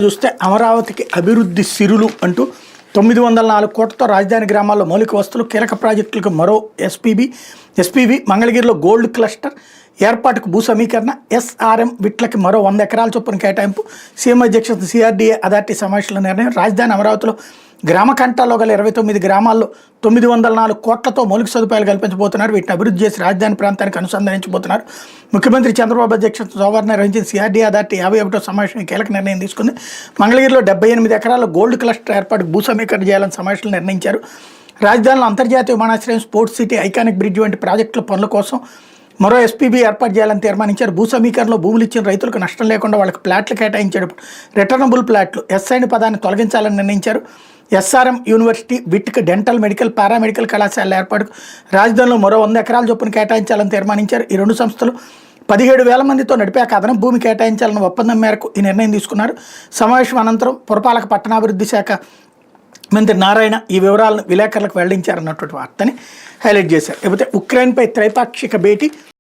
చూస్తే అమరావతికి అభివృద్ధి సిరులు అంటూ 904 కోట్లతో రాజధాని గ్రామాల్లో మౌలిక వస్తువులు కీలక ప్రాజెక్టులకు మరో ఎస్పీవి మంగళగిరిలో గోల్డ్ క్లస్టర్ ఏర్పాటుకు భూ సమీకరణ ఎస్ఆర్ఎం విట్లకి మరో 100 ఎకరాల చొప్పున కేటాయింపు సీఎం అధ్యక్షత సిఆర్డీఏ అథారిటీ సమావేశంలో నిర్ణయం రాజధాని అమరావతిలో గ్రామ కంటాల్లో గల 29 గ్రామాల్లో 904 కోట్లతో మౌలిక సదుపాయాలు కల్పించబోతున్నారు. వీటిని అభివృద్ధి చేసి రాజధాని ప్రాంతానికి అనుసంధానించబోతున్నారు. ముఖ్యమంత్రి చంద్రబాబు అధ్యక్షత సోమవారం నిర్వహించిన సిఆర్డీఏ అథారిటీ 51వ సమావేశం కీలక నిర్ణయం తీసుకుంది. మంగళగిరిలో 78 ఎకరాల గోల్డ్ క్లస్టర్ ఏర్పాటుకు భూ సమీకరణ చేయాలని సమావేశంలో నిర్ణయించారు. రాజధానిలో అంతర్జాతీయ విమానాశ్రయం, స్పోర్ట్స్ సిటీ, ఐకానిక్ బ్రిడ్జ్ వంటి ప్రాజెక్టుల పనుల కోసం మరో ఎస్పీబీ ఏర్పాటు చేయాలని తీర్మానించారు. భూ సమీకరణలో భూములు ఇచ్చిన రైతులకు నష్టం లేకుండా వాళ్ళకి ప్లాట్లు కేటాయించేటప్పుడు రిటర్నబుల్ ప్లాట్లు ఎస్ఐని పదాన్ని తొలగించాలని నిర్ణయించారు. ఎస్ఆర్ఎం యూనివర్సిటీ, విట్క్, డెంటల్, మెడికల్, పారామెడికల్ కళాశాలల ఏర్పాటుకు రాజధానిలో మరో 100 ఎకరాల చొప్పున కేటాయించాలని తీర్మానించారు. ఈ రెండు సంస్థలు 17,000 మందితో నడిపాక అదనపు భూమి కేటాయించాలన్న ఒప్పందం మేరకు ఈ నిర్ణయం తీసుకున్నారు. సమావేశం అనంతరం పురపాలక పట్టణాభివృద్ధి శాఖ మంత్రి నారాయణ ఈ వివరాలను విలేకరులకు వెల్లడించారన్నటువంటి వార్తని హైలైట్ చేశారు. లేకపోతే ఉక్రెయిన్పై త్రైపాక్షిక భేటీ